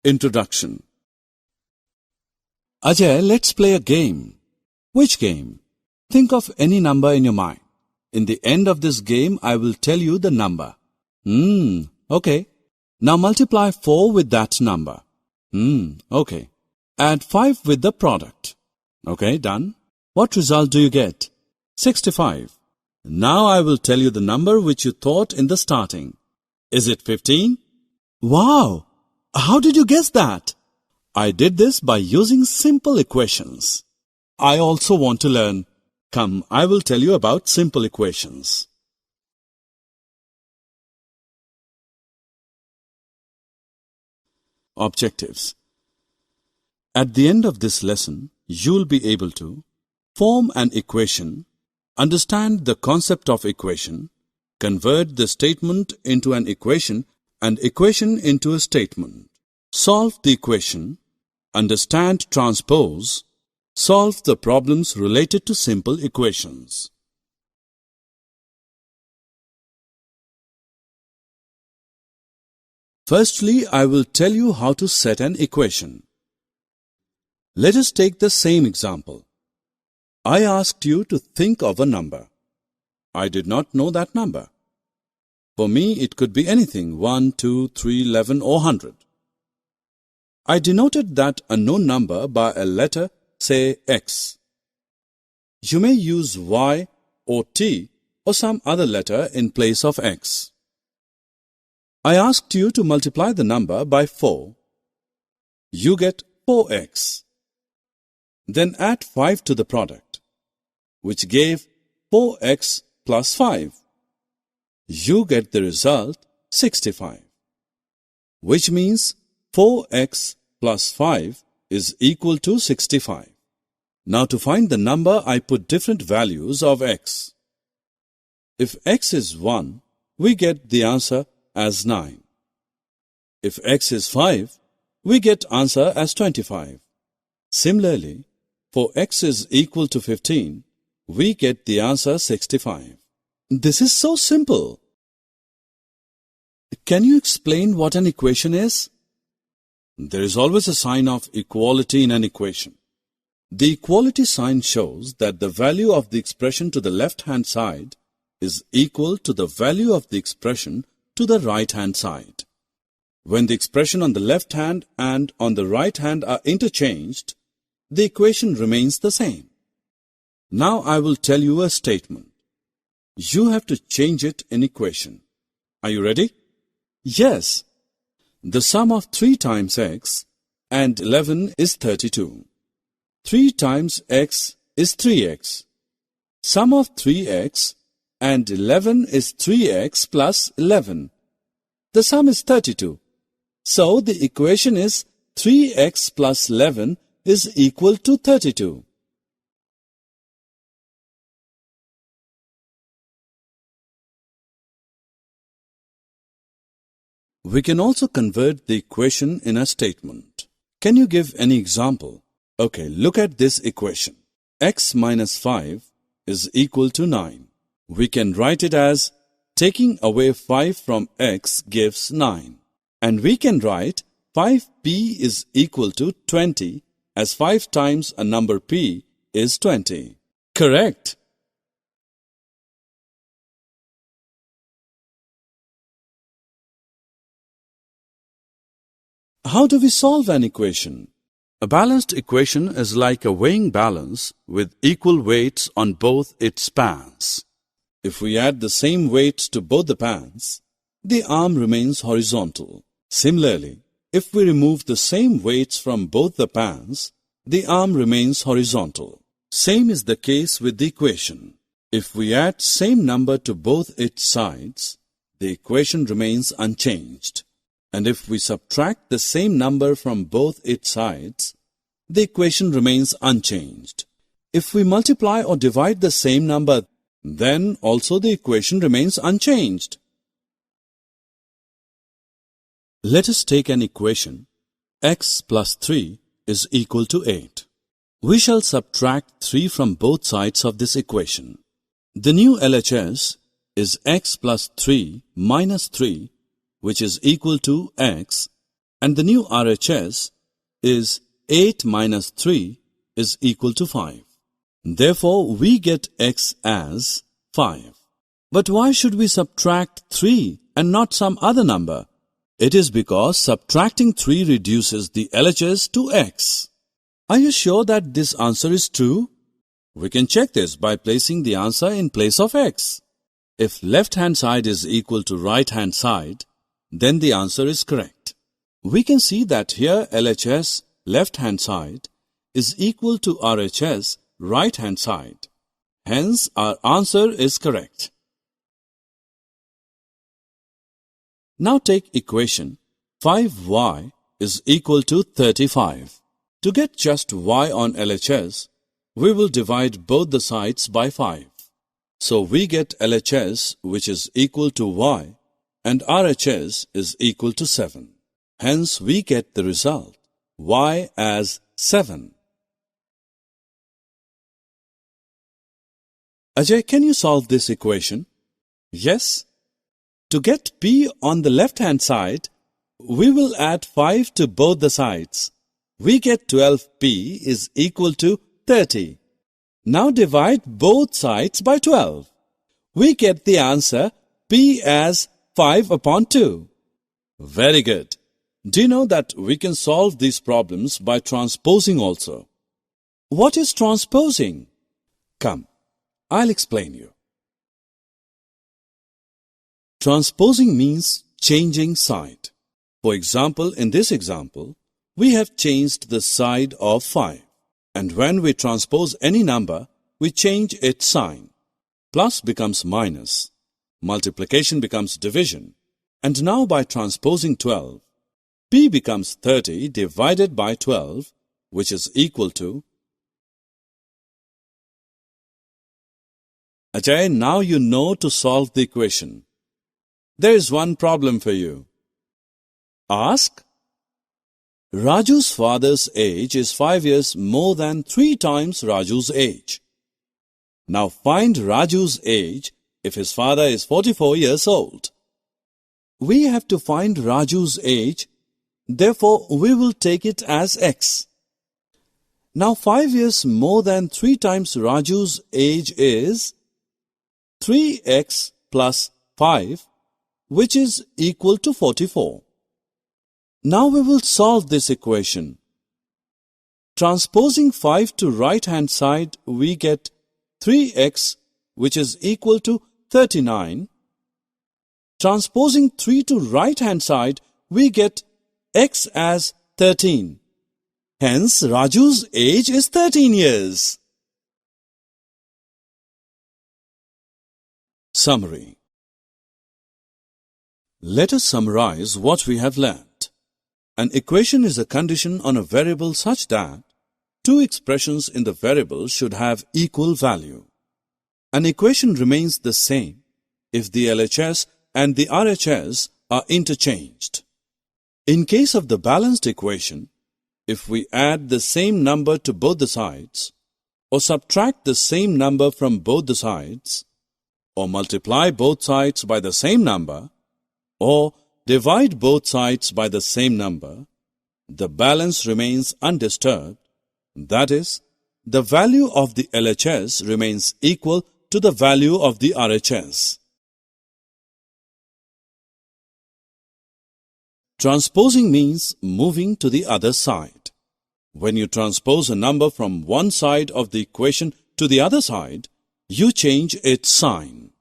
Introduction. Ajay, let's play a game. Which game? Think of any number in your mind. In the end of this game, I will tell you the number. Okay. Now multiply 4 with that number. Okay. Add 5 with the product. Okay, done. What result do you get? 65. Now I will tell you the number which you thought in the starting. Is it 15? Wow! How did you guess that? I did this by using simple equations. I also want to learn. Come, I will tell you about simple equations. Objectives. At the end of this lesson, you will be able to form an equation, understand the concept of equation, convert the statement into an equation and equation into a statement, solve the equation, understand transpose, solve the problems related to simple equations. Firstly, I will tell you how to set an equation. Let us take the same example. I asked you to think of a number. I did not know that number. For me, it could be anything, 1, 2, 3, 11 or 100. I denoted that unknown number by a letter, say X. You may use Y or T or some other letter in place of X. I asked you to multiply the number by 4. You get 4x. Then add 5 to the product, which gave 4x plus 5. You get the result 65, which means 4x plus 5 is equal to 65. Now to find the number, I put different values of x. If x is 1, we get the answer as 9. If x is 5, we get answer as 25. Similarly, for x is equal to 15, we get the answer 65. This is so simple. Can you explain what an equation is? There is always a sign of equality in an equation. The equality sign shows that the value of the expression to the left-hand side is equal to the value of the expression to the right-hand side. When the expression on the left hand and on the right hand are interchanged, the equation remains the same. Now I will tell you a statement. You have to change it in equation. Are you ready? Yes. The sum of 3 times x and 11 is 32. 3 times x is 3x. Sum of 3x and 11 is 3x plus 11. The sum is 32. So the equation is 3x plus 11 is equal to 32. We can also convert the equation in a statement. Can you give any example? Okay, look at this equation. X minus 5 is equal to 9. We can write it as taking away 5 from x gives 9. And we can write 5p is equal to 20 as 5 times a number p is 20. Correct. How do we solve an equation? A balanced equation is like a weighing balance with equal weights on both its pans. If we add the same weights to both the pans, the arm remains horizontal. Similarly, if we remove the same weights from both the pans, the arm remains horizontal. Same is the case with the equation. If we add same number to both its sides, the equation remains unchanged. And if we subtract the same number from both its sides, the equation remains unchanged. If we multiply or divide the same number, then also the equation remains unchanged. Let us take an equation x plus 3 is equal to 8. We shall subtract 3 from both sides of this equation. The new LHS is x plus 3 minus 3, which is equal to x, and the new RHS is 8 minus 3 is equal to 5. Therefore, we get x as 5. But why should we subtract 3 and not some other number? It is because subtracting 3 reduces the LHS to x. Are you sure that this answer is true? We can check this by placing the answer in place of x. If left-hand side is equal to right-hand side, then the answer is correct. We can see that here LHS, left-hand side, is equal to RHS, right-hand side. Hence, our answer is correct. Now take equation 5y is equal to 35. To get just y on LHS, we will divide both the sides by 5. So we get LHS which is equal to y and RHS is equal to 7. Hence we get the result y as 7. Ajay, can you solve this equation? Yes. To get p on the left-hand side, we will add 5 to both the sides. We get 12p is equal to 30. Now divide both sides by 12. We get the answer p as 5 upon 2. Very good. Do you know that we can solve these problems by transposing also? What is transposing? Come, I'll explain you. Transposing means changing side. For example, in this example, we have changed the side of 5. And when we transpose any number, we change its sign. Plus becomes minus. Multiplication becomes division. And now by transposing 12, p becomes 30 divided by 12, which is equal to... Ajay, now you know to solve the equation. There is one problem for you. Ask. Raju's father's age is 5 years more than 3 times Raju's age. Now find Raju's age if his father is 44 years old. We have to find Raju's age, therefore we will take it as x. Now 5 years more than 3 times Raju's age is 3x plus 5, which is equal to 44. Now we will solve this equation. Transposing 5 to right-hand side, we get 3x, which is equal to 39. Transposing 3 to right-hand side, we get x as 13. Hence, Raju's age is 13 years. Summary. Let us summarize what we have learned. An equation is a condition on a variable such that two expressions in the variable should have equal value. An equation remains the same if the LHS and the RHS are interchanged. In case of the balanced equation, if we add the same number to both the sides, or subtract the same number from both the sides, or multiply both sides by the same number, or divide both sides by the same number, the balance remains undisturbed. That is, the value of the LHS remains equal to the value of the RHS. Transposing means moving to the other side. When you transpose a number from one side of the equation to the other side, you change its sign.